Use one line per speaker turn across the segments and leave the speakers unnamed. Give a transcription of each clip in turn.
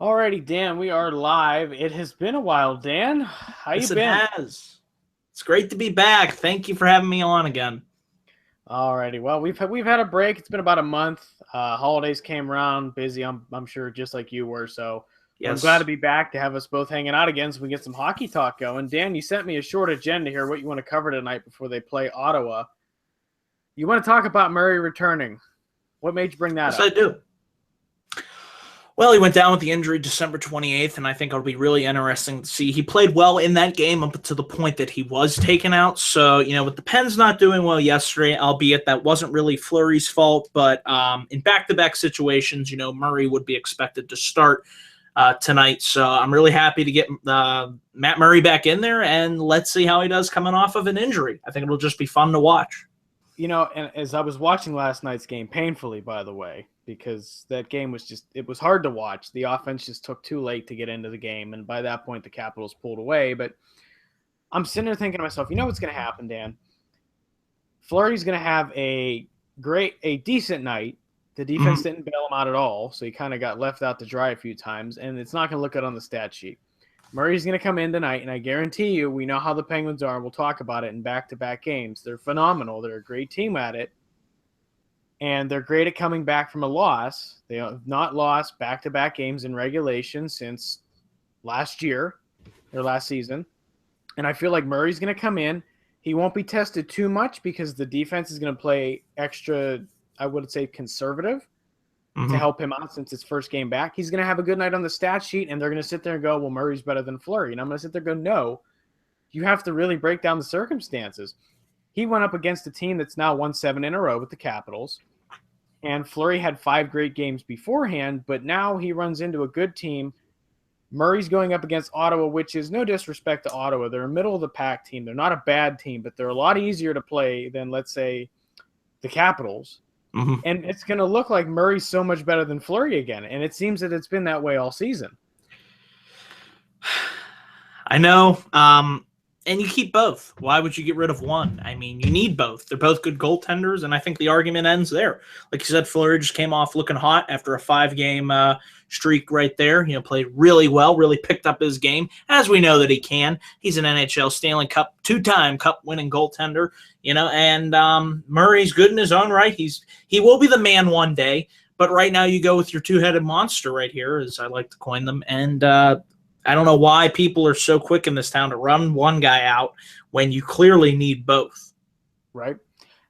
Alrighty, Dan, we are live. It has been a while, Dan. How you
Yes, it
been?
has. It's great to be back. Thank you for having me on again.
Alrighty, well, we've had a break. It's been about a month. Holidays came around, busy. I'm sure just like you were. So I'm glad to
Yes.
be back to have us both hanging out again, so we get some hockey talk going. Dan, you sent me a short agenda here. What you want to cover tonight before they play Ottawa? You want to talk about Murray returning? What made you bring that
Yes, I
up?
do. Well, he went down with the injury December 28th, and I think it'll be really interesting to see. He played well in that game up to the point that he was taken out. So, with the Pens not doing well yesterday, albeit that wasn't really Fleury's fault, but in back-to-back situations, Murray would be expected to start tonight. So I'm really happy to get Matt Murray back in there, and let's see how he does coming off of an injury. I think it'll just be fun to watch.
And as I was watching last night's game, painfully, by the way, because that game it was hard to watch. The offense just took too late to get into the game. And by that point, the Capitals pulled away. But I'm sitting there thinking to myself, you know what's going to happen, Dan? Fleury's going to have a decent night. The defense didn't bail him out at all. So he kind of got left out to dry a few times. And it's not going to look good on the stat sheet. Murray's going to come in tonight, and I guarantee you, we know how the Penguins are. We'll talk about it in back-to-back games. They're phenomenal. They're a great team at it, and they're great at coming back from a loss. They have not lost back-to-back games in regulation since last year or last season, and I feel like Murray's going to come in. He won't be tested too much because the defense is going to play extra, I would say, conservative to help him out since his first game back. He's going to have a good night on the stat sheet, and they're going to sit there and go, well, Murray's better than Fleury. And I'm going to sit there and go, no, you have to really break down the circumstances. He went up against a team that's now won 7 in a row with the Capitals, and Fleury had 5 great games beforehand, but now he runs into a good team. Murray's going up against Ottawa, which is no disrespect to Ottawa. They're a middle-of-the-pack team. They're not a bad team, but they're a lot easier to play than, let's say, the Capitals. And it's going to look like Murray's so much better than Fleury again. And it seems that it's been that way all season.
I know. And you keep both. Why would you get rid of one? I mean, you need both. They're both good goaltenders, and I think the argument ends there. Like you said, Fleury just came off looking hot after a 5-game streak right there. Played really well, really picked up his game, as we know that he can. He's an NHL Stanley Cup, 2-time Cup-winning goaltender, and Murray's good in his own right. He will be the man one day, but right now you go with your two-headed monster right here, as I like to coin them, and I don't know why people are so quick in this town to run one guy out when you clearly need both.
Right.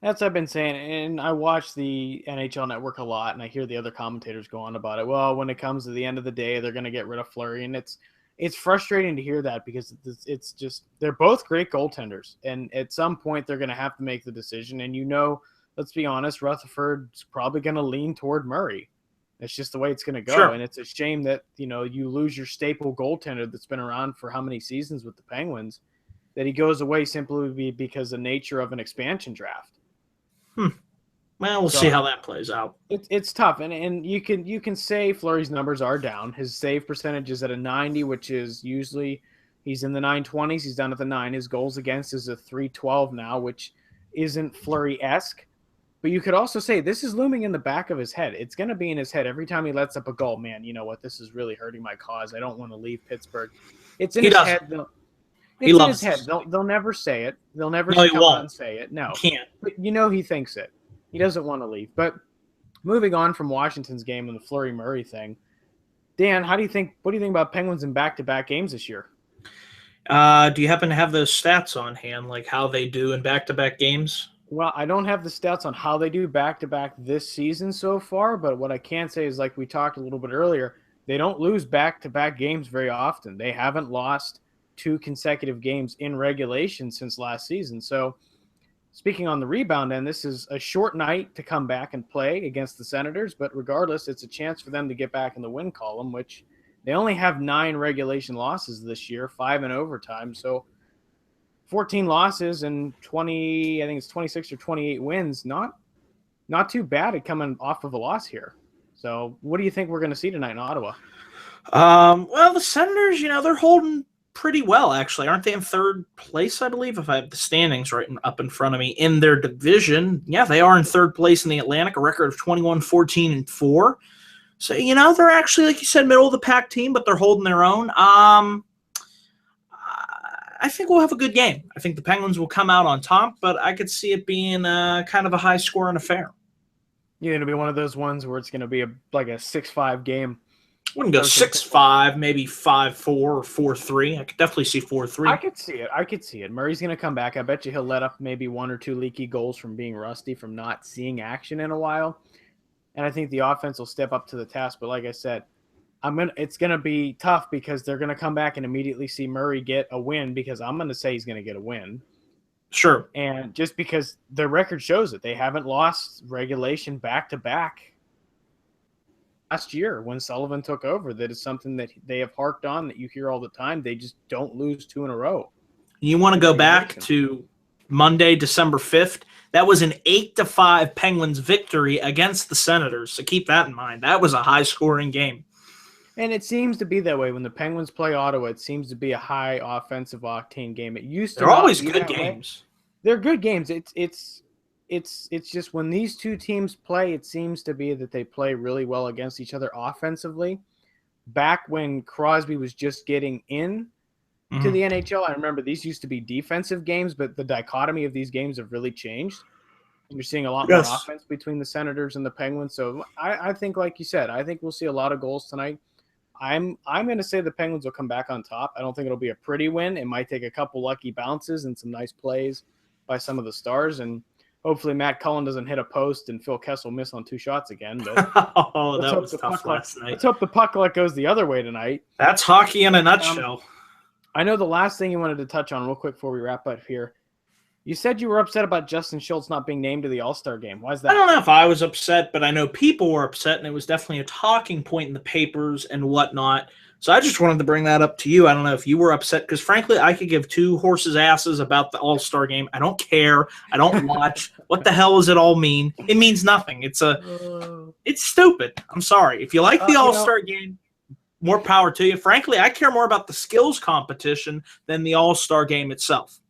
That's what I've been saying. And I watch the NHL Network a lot, and I hear the other commentators go on about it. Well, when it comes to the end of the day, they're going to get rid of Fleury. And it's frustrating to hear that because it's just they're both great goaltenders. And at some point, they're going to have to make the decision. And let's be honest, Rutherford's probably going to lean toward Murray. It's just the way it's going to go.
Sure.
And it's a shame that, you lose your staple goaltender that's been around for how many seasons with the Penguins, that he goes away simply because of the nature of an expansion draft.
Well, we'll see how that plays out.
It's tough. And you can say Fleury's numbers are down. His save percentage is at a 90, which is usually he's in the 920s. He's down at the 9. His goals against is a 312 now, which isn't Fleury-esque. But you could also say this is looming in the back of his head. It's going to be in his head every time he lets up a goal. Man, you know what? This is really hurting my cause. I don't want to leave Pittsburgh. It's in his head. It's in his head. They'll never say it. They'll never come out and say it. No.
He can't.
But he thinks it. He doesn't want to leave. But moving on from Washington's game and the Fleury-Murray thing, Dan, what do you think about Penguins in back-to-back games this year?
Do you happen to have those stats on hand, like how they do in back-to-back games?
Well, I don't have the stats on how they do back-to-back this season so far, but what I can say is, like we talked a little bit earlier, they don't lose back-to-back games very often. They haven't lost 2 consecutive games in regulation since last season. So speaking on the rebound end, this is a short night to come back and play against the Senators, but regardless, it's a chance for them to get back in the win column, which they only have 9 regulation losses this year, 5 in overtime. So 14 losses and 20, I think it's 26 or 28 wins. Not too bad at coming off of a loss here. So what do you think we're going to see tonight in Ottawa?
Well, the Senators, they're holding pretty well, actually. Aren't they in 3rd place, I believe, if I have the standings right up in front of me, in their division? Yeah, they are in 3rd place in the Atlantic, a record of 21-14-4. So, they're actually, like you said, middle of the pack team, but they're holding their own. I think we'll have a good game. I think the Penguins will come out on top, but I could see it being kind of a high-scoring affair.
Yeah, it'll be one of those ones where it's going to be like a 6-5 game.
I wouldn't go 6-5, maybe 5-4 or 4-3. I could definitely see 4-3.
I could see it. Murray's going to come back. I bet you he'll let up maybe 1 or 2 leaky goals from being rusty, from not seeing action in a while. And I think the offense will step up to the task. But like I said, it's going to be tough because they're going to come back and immediately see Murray get a win, because I'm going to say he's going to get a win.
Sure.
And just because the record shows it, they haven't lost regulation back-to-back. Last year when Sullivan took over, that is something that they have harked on, that you hear all the time. They just don't lose 2 in a row.
You want to go back to Monday, December 5th? That was an 8-5 Penguins victory against the Senators. So keep that in mind. That was a high-scoring game.
And it seems to be that way when the Penguins play Ottawa. It seems to be a high offensive octane game. It used to.
They're always good games.
They're good games. It's just when these two teams play, it seems to be that they play really well against each other offensively. Back when Crosby was just getting in to the NHL, I remember these used to be defensive games, but the dichotomy of these games have really changed. You're seeing a lot more offense between the Senators and the Penguins. So I think, like you said, I think we'll see a lot of goals tonight. I'm going to say the Penguins will come back on top. I don't think it'll be a pretty win. It might take a couple lucky bounces and some nice plays by some of the stars, and hopefully Matt Cullen doesn't hit a post and Phil Kessel miss on 2 shots again. But
that was tough last night.
Let's hope the puck luck goes the other way tonight.
That's hockey in a nutshell.
I know the last thing you wanted to touch on real quick before we wrap up here. You said you were upset about Justin Schultz not being named to the All-Star game. Why is that?
I don't know if I was upset, but I know people were upset, and it was definitely a talking point in the papers and whatnot. So I just wanted to bring that up to you. I don't know if you were upset, because frankly, I could give 2 horses' asses about the All-Star game. I don't care. I don't watch. What the hell does it all mean? It means nothing. It's stupid. I'm sorry. If you like the All-Star game, more power to you. Frankly, I care more about the skills competition than the All-Star game itself.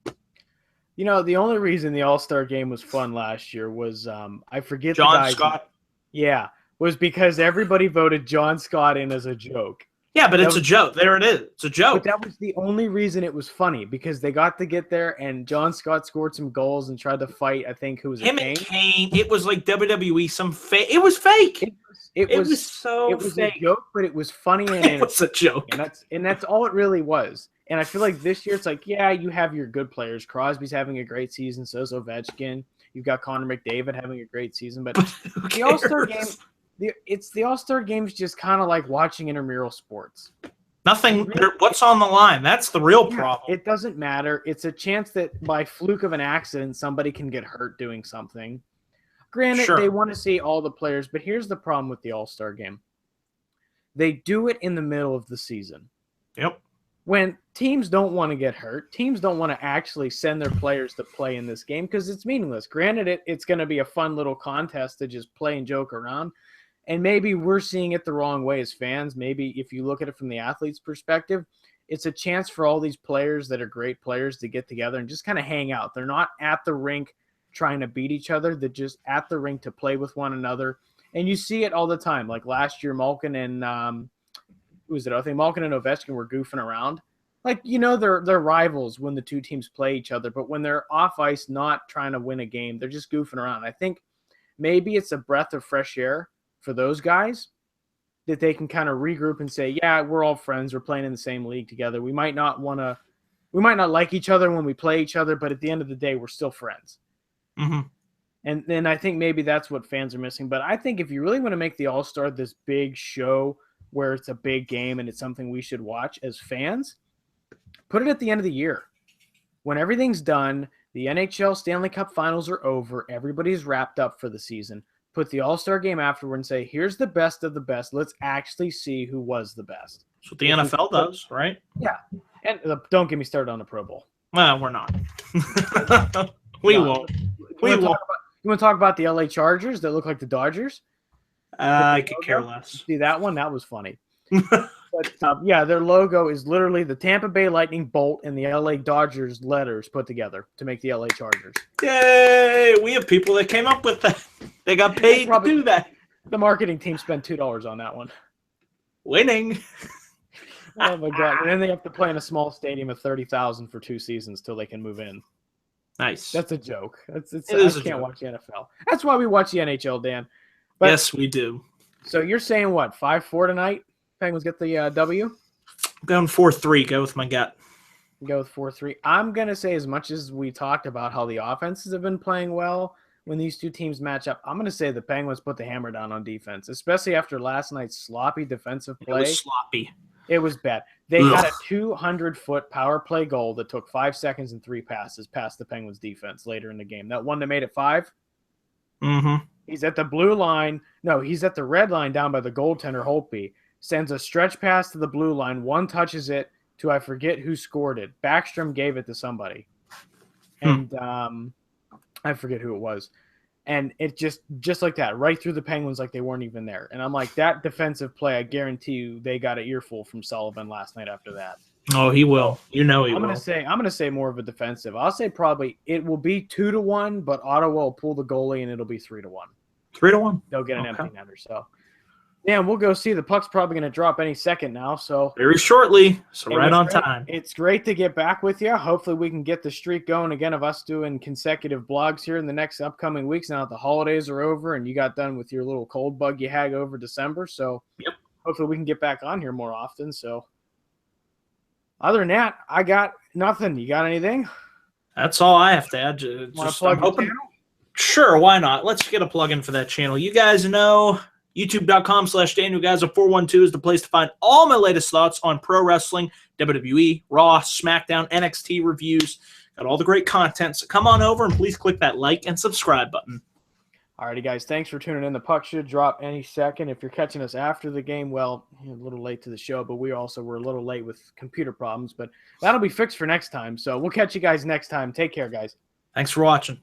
The only reason the All-Star game was fun last year was, I forget
John
the guy's
Scott.
Yeah, was because everybody voted John Scott in as a joke.
Yeah, but it's a joke. There it is. It's a joke.
But that was the only reason it was funny, because they got to get there and John Scott scored some goals and tried to fight, I think, who was it?
Him and Kane. It was like WWE, some fake. It was fake. It was fake.
A joke, but it was funny. And
it was a joke.
And that's all it really was. And I feel like this year it's like, yeah, you have your good players. Crosby's having a great season. So's Ovechkin. You've got Connor McDavid having a great season. But the All-Star game, the All-Star game's just kind of like watching intramural sports.
Nothing. What's on the line? That's the real problem.
It doesn't matter. It's a chance that by fluke of an accident, somebody can get hurt doing something. Granted, They want to see all the players, but here's the problem with the All-Star game. They do it in the middle of the season.
Yep.
When teams don't want to get hurt, teams don't want to actually send their players to play in this game because it's meaningless. Granted, it's going to be a fun little contest to just play and joke around. And maybe we're seeing it the wrong way as fans. Maybe if you look at it from the athlete's perspective, it's a chance for all these players that are great players to get together and just kind of hang out. They're not at the rink trying to beat each other. They're just at the rink to play with one another. And you see it all the time. Like last year, Malkin and who was it? I think Malkin and Ovechkin were goofing around. Like, they're rivals when the two teams play each other, but when they're off ice, not trying to win a game, they're just goofing around. I think maybe it's a breath of fresh air for those guys that they can kind of regroup and say, yeah, we're all friends. We're playing in the same league together. We might not like each other when we play each other, but at the end of the day, we're still friends.
Mm-hmm.
And then I think maybe that's what fans are missing. But I think if you really want to make the All-Star this big show where it's a big game and it's something we should watch as fans, put it at the end of the year. When everything's done, the NHL Stanley Cup Finals are over, everybody's wrapped up for the season. Put the All-Star game afterward and say, here's the best of the best. Let's actually see who was the best.
That's what the NFL does, right?
Yeah. And don't get me started on the Pro Bowl.
Well, we're not. We won't. We won't.
You want to talk about the LA Chargers that look like the Dodgers?
I could care less.
See that one? That was funny. But yeah, their logo is literally the Tampa Bay Lightning bolt and the LA Dodgers letters put together to make the LA Chargers.
Yay! We have people that came up with that. They got paid to do that.
The marketing team spent $2 on that one.
Winning.
Oh my god! And then they have to play in a small stadium of 30,000 for 2 seasons till they can move in.
Nice.
That's a joke. I can't watch the NFL. That's why we watch the NHL, Dan. But,
yes, we do.
So you're saying what? 5-4 tonight? Penguins get the W?
I'm going 4-3. Go with my gut.
Go with 4-3. I'm gonna say, as much as we talked about how the offenses have been playing well when these two teams match up, I'm gonna say the Penguins put the hammer down on defense, especially after last night's sloppy defensive play.
It was sloppy.
It was bad. They had a 200-foot power play goal that took 5 seconds and 3 passes past the Penguins defense later in the game. That one that made it 5?
Mm-hmm.
He's at the blue line. No, he's at the red line down by the goaltender, Holtby. Sends a stretch pass to the blue line. One touches it to, I forget who scored it. Backstrom gave it to somebody. And I forget who it was. And it just like that, right through the Penguins like they weren't even there. And I'm like, that defensive play, I guarantee you they got an earful from Sullivan last night after that.
Oh, he will. You know he will.
I'm gonna say more of a defensive. I'll say probably it will be 2-1, but Ottawa will pull the goalie and it'll be 3-1.
3-1.
They'll get an empty netter. So yeah, we'll go see. The puck's probably gonna drop any second now. So
very shortly. So right on time.
It's great to get back with you. Hopefully we can get the streak going again of us doing consecutive blogs here in the next upcoming weeks. Now that the holidays are over and you got done with your little cold bug you had over December. So hopefully we can get back on here more often. So other than that, I got nothing. You got anything?
That's all I have to add.
Want to plug your channel?
Sure, why not? Let's get a plug-in for that channel. You guys know youtube.com/DanielGuys412 is the place to find all my latest thoughts on pro wrestling, WWE, Raw, SmackDown, NXT reviews. Got all the great content. So come on over and please click that like and subscribe button.
Alrighty, guys. Thanks for tuning in. The puck should drop any second. If you're catching us after the game, well, a little late to the show, but we also were a little late with computer problems. But that'll be fixed for next time. So we'll catch you guys next time. Take care, guys.
Thanks for watching.